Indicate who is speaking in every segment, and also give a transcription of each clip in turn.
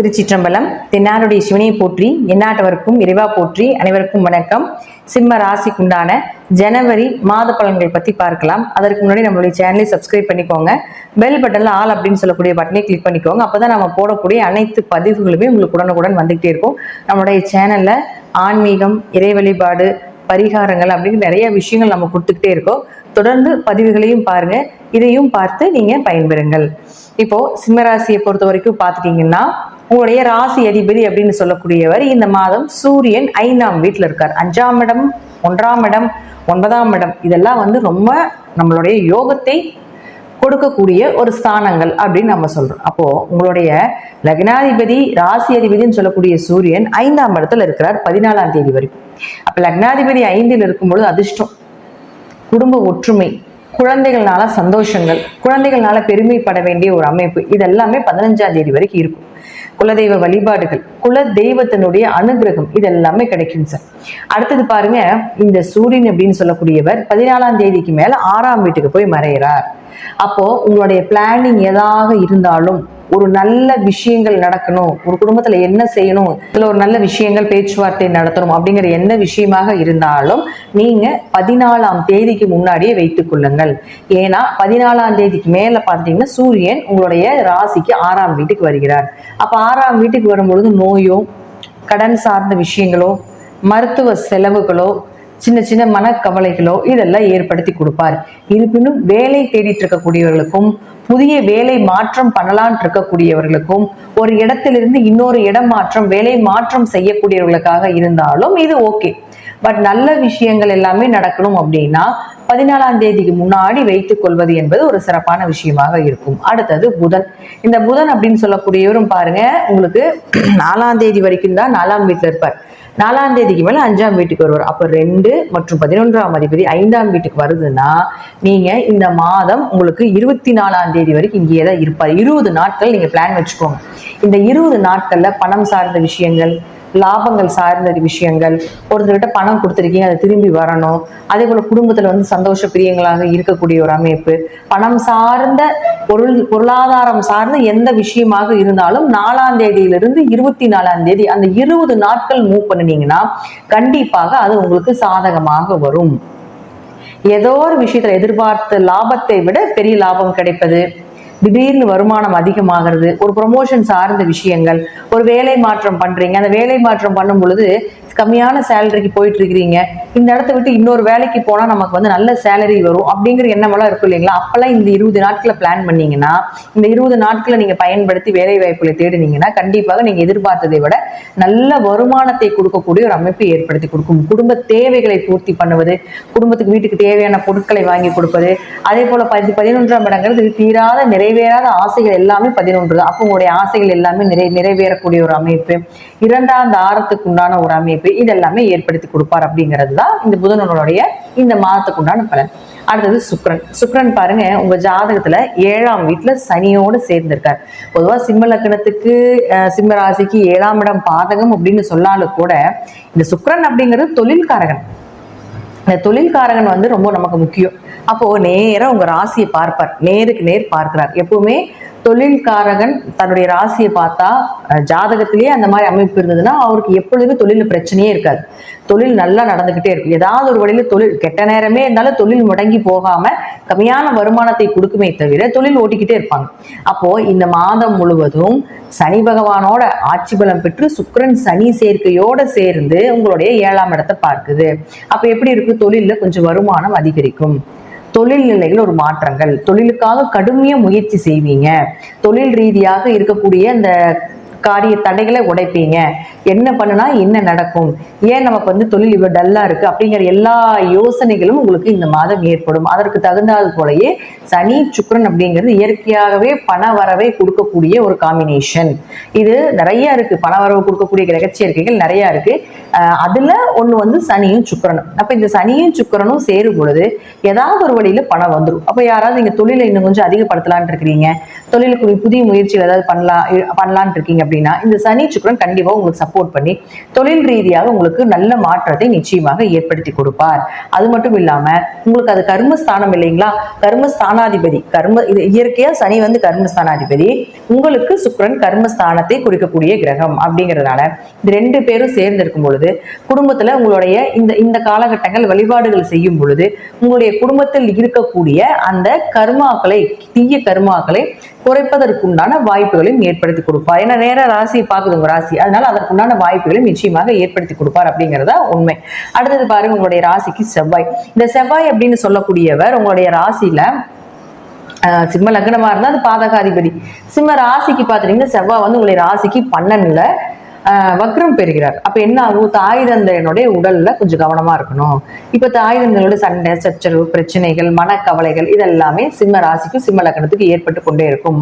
Speaker 1: திருச்சிற்றம்பலம். தென்னாடுடைய சிவனையை போற்றி, எந்நாட்டவருக்கும் இறைவா போற்றி. அனைவருக்கும் வணக்கம். சிம்ம ராசிக்குண்டான ஜனவரி மாத பலன்கள் பத்தி பார்க்கலாம். அதற்கு முன்னாடி நம்மளுடைய சேனலை சப்ஸ்கிரைப் பண்ணிக்கோங்க. பெல் பட்டன்ல ஆல் அப்படின்னு சொல்லக்கூடிய பட்டனை கிளிக் பண்ணிக்கோங்க. அப்பதான் நம்ம போடக்கூடிய அனைத்து பதிவுகளுமே உங்களுக்கு உடனுக்குடன் வந்துகிட்டே இருக்கும். நம்மளுடைய சேனல்ல ஆன்மீகம், இறை வழிபாடு, பரிகாரங்கள் அப்படின்னு நிறைய விஷயங்கள் நம்ம கொடுத்துக்கிட்டே இருக்கோம். தொடர்ந்து பதிவுகளையும் பாருங்க, இதையும் பார்த்து நீங்க பயன்பெறுங்கள். இப்போ சிம்மராசியை பொறுத்த வரைக்கும் பார்த்துட்டீங்கன்னா, உங்களுடைய ராசி அதிபதி அப்படின்னு சொல்லக்கூடியவர் இந்த மாதம் சூரியன் 5ஆம் வீட்டில் இருக்கார். 5ஆம் இடம், 1ஆம் இடம், 9ஆம் இடம் இதெல்லாம் ரொம்ப நம்மளுடைய யோகத்தை கொடுக்கக்கூடிய ஒரு ஸ்தானங்கள் அப்படின்னு நம்ம சொல்றோம். அப்போ உங்களுடைய லக்னாதிபதி, ராசி அதிபதினு சொல்லக்கூடிய சூரியன் 5ஆம் இடத்துல இருக்கிறார் 14ஆம் தேதி வரைக்கும். அப்ப லக்னாதிபதி 5இல் இருக்கும்பொழுது அதிர்ஷ்டம், குடும்ப ஒற்றுமை, குழந்தைகள்னால சந்தோஷங்கள், குழந்தைகள்னால பெருமைப்பட வேண்டிய ஒரு அமைப்பு, இதெல்லாமே 15ஆம் தேதி வரைக்கும் இருக்கும். குலதெய்வ வழிபாடுகள், குல தெய்வத்தினுடைய அனுகிரகம் இதெல்லாமே கிடைக்கும் சார். அடுத்தது பாருங்க, இந்த சூரியன் அப்படின்னு சொல்லக்கூடியவர் 14ஆம் தேதிக்கு மேல 6ஆம் வீட்டுக்கு போய் மறைகிறார். அப்போ உங்களுடைய பிளானிங் எதாக இருந்தாலும், ஒரு நல்ல விஷயங்கள் நடக்கணும், ஒரு குடும்பத்துல என்ன செய்யணும், இதுல ஒரு நல்ல விஷயங்கள் பேச்சுவார்த்தை நடத்தணும் அப்படிங்கிற என்ன விஷயமாக இருந்தாலும் நீங்க 14ஆம் தேதிக்கு முன்னாடியே வைத்துக் கொள்ளுங்கள். ஏன்னா 14ஆம் தேதிக்கு மேல பார்த்தீங்கன்னா சூரியன் உங்களுடைய ராசிக்கு 6ஆம் வீட்டுக்கு வருகிறார். அப்ப 6ஆம் வீட்டுக்கு வரும்பொழுது நோயோ, கடன் சார்ந்த விஷயங்களோ, மருத்துவ செலவுகளோ, சின்ன சின்ன மனக்கவலைகளோ இதெல்லாம் ஏற்படுத்தி கொடுப்பார். இருப்பினும் வேலை தேடிட்டு இருக்கக்கூடியவர்களுக்கும், புதிய வேலை மாற்றம் பண்ணலான் இருக்கக்கூடியவர்களுக்கும், ஒரு இடத்திலிருந்து இன்னொரு இடம் மாற்றம், வேலை மாற்றம் செய்யக்கூடியவர்களுக்காக இருந்தாலும் இது ஓகே. பட் நல்ல விஷயங்கள் எல்லாமே நடக்கணும் அப்படின்னா 14ஆம் தேதிக்கு முன்னாடி வைத்துக் கொள்வது என்பது ஒரு சிறப்பான விஷயமாக இருக்கும். அடுத்தது புதன். இந்த புதன் அப்படின்னு சொல்லக்கூடியவரும் பாருங்க, உங்களுக்கு 4ஆம் தேதி வரைக்கும் தான் 4ஆம் வீட்டுல இருப்பார். 4ஆம் தேதிக்கு மேல 5ஆம் வீட்டுக்கு வருவார். அப்ப 2 மற்றும் 11ஆம் அதிபதி 5ஆம் வீட்டுக்கு வருதுன்னா நீங்க இந்த மாதம் உங்களுக்கு 24ஆம் தேதி வரைக்கும் இங்கேயே தான் இருப்பார். 20 நாட்கள் நீங்க பிளான் வச்சுக்கோங்க. இந்த 20 நாட்கள்ல பணம் சார்ந்த விஷயங்கள், லாபங்கள் சார்ந்த விஷயங்கள், ஒருத்தர்கிட்ட பணம் கொடுத்துருக்கீங்க, அதை திரும்பி வரணும். அதே போல குடும்பத்துல சந்தோஷ பிரியங்களாக இருக்கக்கூடிய ஒரு அமைப்பு, பணம் சார்ந்த பொருளாதாரம் சார்ந்த எந்த விஷயமாக இருந்தாலும் 4ஆம் தேதியிலிருந்து 24ஆம் தேதி அந்த 20 நாட்கள் மூவ் பண்ணினீங்கன்னா கண்டிப்பாக அது உங்களுக்கு சாதகமாக வரும். ஏதோ ஒரு விஷயத்துல எதிர்பார்த்த லாபத்தை விட பெரிய லாபம் கிடைப்பது, திடீர்னு வருமானம் அதிகமாகிறது, ஒரு ப்ரொமோஷன் சார்ந்த விஷயங்கள், ஒரு வேலை மாற்றம் பண்றீங்க, அந்த வேலை மாற்றம் பண்ணும் பொழுது கம்மியான சேலரிக்கு போயிட்டு இருக்கிறீங்க, இந்த இடத்த விட்டு இன்னொரு வேலைக்கு போனா நமக்கு நல்ல சேலரி வரும் அப்படிங்கிற எண்ணமெல்லாம் இருக்கும் இல்லைங்களா? அப்பெல்லாம் இந்த 20 நாட்களை பிளான் பண்ணீங்கன்னா, இந்த 20 நாட்களை நீங்க பயன்படுத்தி வேலை வாய்ப்புகளை தேடினீங்கன்னா கண்டிப்பாக நீங்க எதிர்பார்த்ததை விட நல்ல வருமானத்தை கொடுக்கக்கூடிய ஒரு அமைப்பை ஏற்படுத்தி கொடுக்கும். குடும்ப தேவைகளை பூர்த்தி பண்ணுவது, குடும்பத்துக்கு வீட்டுக்கு தேவையான பொருட்களை வாங்கி கொடுப்பது, அதே போல 11ஆம் இடங்கிறது தீராத நிறைவேறாத ஆசைகள் எல்லாமே 11 தான். அப்போ உங்களுடைய ஆசைகள் எல்லாமே நிறைவேறக்கூடிய ஒரு அமைப்பு, 2ஆம் தாரத்துக்கு உண்டான ஒரு அமைப்பு, இதெல்லாமே ஏற்படுத்தி கொடுப்பார். அப்படிங்கிறது தான் இந்த புதனுடைய இந்த மாதத்துக்கு உண்டான பலன். அடுத்தது சுக்கிரன். சுக்கிரன் பாருங்க, உங்க ஜாதகத்துல 7ஆம் வீட்டுல சனியோடு சேர்ந்திருக்கார். பொதுவா சிம்ம லக்னத்துக்கு, சிம்ம ராசிக்கு 7ஆம் இடம் பாதகம் அப்படின்னு சொன்னாலும் கூட இந்த சுக்கிரன் அப்படிங்கிறது தொழில்காரகன். இந்த தொழில்காரகன் ரொம்ப நமக்கு முக்கியம். அப்போ நேரா உங்க ராசியை பார்ப்பார், நேருக்கு நேர் பார்க்கிறார். எப்பவுமே தொழில்காரகன் தன்னுடைய ராசியை பார்த்தா, ஜாதகத்திலேயே அந்த மாதிரி அமைப்பு இருந்ததுன்னா அவருக்கு எப்பொழுதுமே தொழில் பிரச்சனையே இருக்காது. தொழில் நல்லா நடந்துகிட்டே இருக்கும். ஏதாவது ஒரு வழியில தொழில், கெட்ட நேரமே இருந்தாலும் தொழில் முடங்கி போகாம கம்மியான வருமானத்தை கொடுக்குமே தவிர தொழில் ஓட்டிக்கிட்டே இருப்பாங்க. அப்போ இந்த மாதம் முழுவதும் சனி பகவானோட ஆட்சி பலம் பெற்று சுக்கிரன் சனி சேர்க்கையோட சேர்ந்து உங்களுடைய 7ஆம் இடத்தை பார்க்குது. அப்ப எப்படி இருக்கு? தொழில்ல கொஞ்சம் வருமானம் அதிகரிக்கும், தொழில் நிலைகள் ஒரு மாற்றங்கள், தொழிலுக்காக கடுமையா முயற்சி செய்வீங்க, தொழில் ரீதியாக இருக்கக்கூடிய அந்த காரிய தடைகளை உடைப்பீங்க. என்ன பண்ணுனா என்ன நடக்கும், ஏன் நமக்கு தொழில் இவ்வளவு டல்லா இருக்கு அப்படிங்கிற எல்லா யோசனைகளும் உங்களுக்கு இந்த மாதம் ஏற்படும். அதற்கு தகுந்தாது போலயே சனி சுக்கிரன் அப்படிங்கிறது இயற்கையாகவே பண வரவை கொடுக்கக்கூடிய ஒரு காம்பினேஷன். இது நிறைய இருக்கு, பண வரவு கொடுக்கக்கூடிய கிரகச்சேர்க்கைகள் நிறைய இருக்கு. அதுல ஒண்ணு சனியும் சுக்கிரனும். அப்ப இந்த சனியும் சுக்கிரனும் சேரும் பொழுது ஏதாவது ஒரு வழியில பணம் வந்துடும். அப்ப யாராவது நீங்க தொழிலை இன்னும் கொஞ்சம் அதிகப்படுத்தலான் இருக்கிறீங்க, தொழிலுக்கு புதிய முயற்சிகள் ஏதாவது பண்ணலான் இருக்கீங்க அப்படின்னா இந்த சனி சுக்கிரன் கண்டிப்பா உங்களுக்கு சப்போர்ட் பண்ணி தொழில் ரீதியாக உங்களுக்கு நல்ல மாற்றத்தை நிச்சயமாக ஏற்படுத்தி கொடுப்பார். அது மட்டும் இல்லாம உங்களுக்கு அது கர்மஸ்தானம் இல்லைங்களா, கர்மஸ்தானாதிபதி, இது இயற்கையா சனி வந்து கர்மஸ்தானாதிபதி, உங்களுக்கு சுக்கிரன் கர்மஸ்தானத்தை குறிக்கக்கூடிய கிரகம் அப்படிங்கிறதுனால இந்த 2 பேரும் சேர்ந்து இருக்கும் பொழுது குடும்பத்துல உங்களுடைய இந்த காலகட்டங்கள் வழிபாடுகள் செய்யும் பொழுது உங்களுடைய குடும்பத்தில் இருக்கக்கூடிய அந்த கர்மாக்களை, தீய கர்மாக்களை குறைப்பதற்குண்டான வாய்ப்புகளையும் ஏற்படுத்தி கொடுப்பார். ஏன்னா நேர ராசியை பார்க்குது உங்க ராசி, அதனால அதற்குண்டான வாய்ப்புகளையும் நிச்சயமாக ஏற்படுத்தி கொடுப்பார் அப்படிங்கிறதா உண்மை. அடுத்தது பாருங்க, உங்களுடைய ராசிக்கு செவ்வாய். இந்த செவ்வாய் அப்படின்னு சொல்லக்கூடியவர் உங்களுடைய ராசியில சிம்ம லக்னமா இருந்தா அது பாதகாதிபதி. சிம்ம ராசிக்கு பாத்தீங்கன்னா செவ்வாய் வந்து உங்களுடைய ராசிக்கு 12ல வக்ரம் பெறுகிறார். அப்ப என்ன ஆகும், தாய் தந்தையனுடைய உடல்ல கொஞ்சம் கவனமா இருக்கணும். இப்ப தாய் தந்தையோட சண்டை சச்சரவு பிரச்சனைகள் மனக்கவலைகள் இதெல்லாமே சிம்ம ராசிக்கும் சிம்ம லக்னத்துக்கு ஏற்பட்டு கொண்டே இருக்கும்.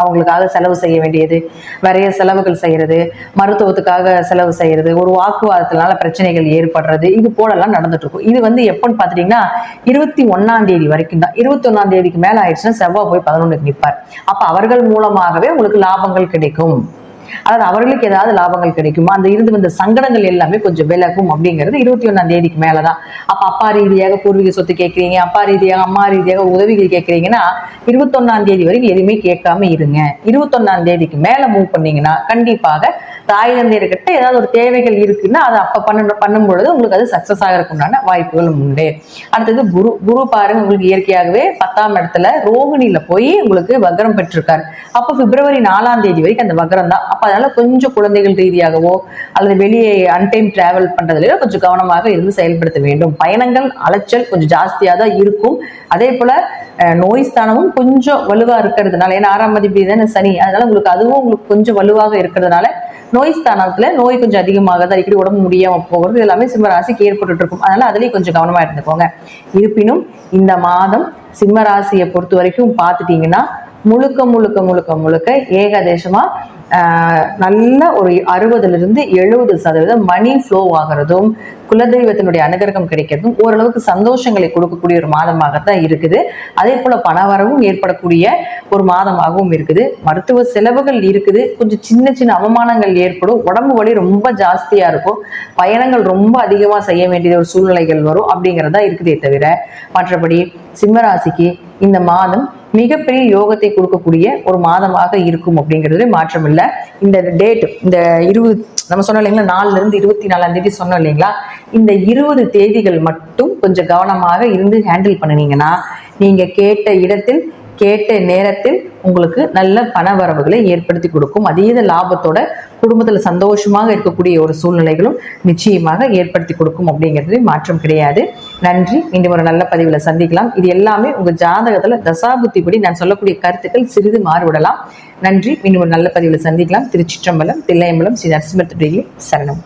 Speaker 1: அவங்களுக்காக செலவு செய்ய வேண்டியது, நிறைய செலவுகள் செய்யறது, மருத்துவத்துக்காக செலவு செய்யறது, ஒரு வாக்குவாதத்தினால பிரச்சனைகள் ஏற்படுறது, இது போலெல்லாம் நடந்துட்டு இருக்கும். இது வந்து எப்பன்னு பாத்தீங்கன்னா 21ஆம் தேதி வரைக்கும் தான். 21ஆம் தேதிக்கு மேல ஆயிடுச்சுன்னா செவ்வாய் போய் 11க்கு நிற்பார். அப்ப அவர்கள் மூலமாகவே உங்களுக்கு லாபங்கள் கிடைக்கும். அதாவது அவர்களுக்கு ஏதாவது லாபங்கள் கிடைக்குமா, அந்த இருந்து வந்த சங்கடங்கள் எல்லாமே கொஞ்சம் விலகும் அப்படிங்கிறது 21ஆம் தேதிக்கு மேலதான். அப்ப அப்பா ரீதியாக பூர்வீக சொத்து கேட்கறீங்க, அப்பா ரீதியாக அம்மா ரீதியாக உதவிகள் கேட்கறீங்கன்னா 21ஆம் தேதி வரைக்கும் எதுவுமே கேட்காம இருங்க. 21ஆம் தேதிக்கு மேல மூவ் பண்ணீங்கன்னா கண்டிப்பாக தாய் தந்தையர்கிட்ட ஏதாவது ஒரு தேவைகள் இருக்குன்னா அதை அப்ப பண்ணும் பொழுது உங்களுக்கு அது சக்சஸ் ஆகிறதுக்குண்டான வாய்ப்புகளும் உண்டு. அடுத்தது குரு பாருங்க, உங்களுக்கு இயற்கையாகவே 10ஆம் இடத்துல ரோகிணியில போய் உங்களுக்கு வக்ரம் பெற்றிருக்காரு. அப்ப பிப்ரவரி 4ஆம் தேதி வரைக்கும் அந்த வக்ரம் தான். அப்ப அதனால கொஞ்சம் குழந்தைகள் ரீதியாகவோ அல்லது வெளியே அன்டைம் டிராவல் பண்றதுலயோ கொஞ்சம் கவனமாக இருந்து செயல்படுத்த வேண்டும். பயணங்கள் அலைச்சல் கொஞ்சம் ஜாஸ்தியா தான் இருக்கும். அதே போல நோய் ஸ்தானமும் கொஞ்சம் வலுவா இருக்கிறதுனால, ஏன்னா 6ஆம் அதிபதி தானே சனி, அதனால உங்களுக்கு அதுவும் உங்களுக்கு கொஞ்சம் வலுவாக இருக்கிறதுனால நோய் ஸ்தானத்துல நோய் கொஞ்சம் அதிகமாக தான், அடிக்கடி உடம்பு முடியாம போகிறது எல்லாமே சிம்ம ராசிக்கு ஏற்பட்டு இருக்கும். அதனால அதுலயும் கொஞ்சம் கவனமா இருந்துக்கோங்க. இருப்பினும் இந்த மாதம் சிம்ம ராசியை பொறுத்த வரைக்கும் பார்த்துட்டீங்கன்னா முழுக்க முழுக்க முழுக்க முழுக்க ஏகதேசமா நல்ல ஒரு 60-70% மணி ஃப்ளோ ஆகிறதும் குலதெய்வத்தினுடைய அனுகிரகம் கிடைக்கிறதும் ஓரளவுக்கு சந்தோஷங்களை கொடுக்கக்கூடிய ஒரு மாதமாகத்தான் இருக்குது. அதே போல பணவரவும் ஏற்படக்கூடிய ஒரு மாதமாகவும் இருக்குது. மருத்துவ செலவுகள் இருக்குது, கொஞ்சம் சின்ன சின்ன அவமானங்கள் ஏற்படும், உடம்பு வலி ரொம்ப ஜாஸ்தியா இருக்கும், பயணங்கள் ரொம்ப அதிகமா செய்ய வேண்டிய ஒரு சூழ்நிலைகள் வரும் அப்படிங்கிறதா இருக்குதே தவிர மற்றபடி சிம்மராசிக்கு இந்த மாதம் மிகப்பெரிய யோகத்தை கொடுக்கக்கூடிய ஒரு மாதமாக இருக்கும் அப்படிங்கிறது மாற்றம் இல்லை. இந்த டேட் இந்த 20 நம்ம சொன்னோம் இல்லைங்களா, 4ல இருந்து 24ஆம் தேதி சொன்னோம் இல்லைங்களா, இந்த 20 தேதிகள் மட்டும் கொஞ்சம் கவனமாக இருந்து ஹேண்டில் பண்ணினீங்கன்னா நீங்க கேட்ட இடத்தில் கேட்ட நேரத்தில் உங்களுக்கு நல்ல பண வரவுகளை ஏற்படுத்தி கொடுக்கும். அதீத லாபத்தோட குடும்பத்துல சந்தோஷமாக இருக்கக்கூடிய ஒரு சூழ்நிலைகளும் நிச்சயமாக ஏற்படுத்தி கொடுக்கும் அப்படிங்கிறது மாற்றம் கிடையாது. நன்றி. மீண்டும் ஒரு நல்ல பதிவுல சந்திக்கலாம். இது எல்லாமே உங்க ஜாதகத்துல தசாபுத்திப்படி நான் சொல்லக்கூடிய கருத்துக்கள் சிறிது மாறுபடலாம். நன்றி. மீண்டும் ஒரு நல்ல பதிவுல சந்திக்கலாம். திருச்சிற்றம்பலம், தில்லையம்பலம், ஸ்ரீ நரசிம்மர் சரணம்.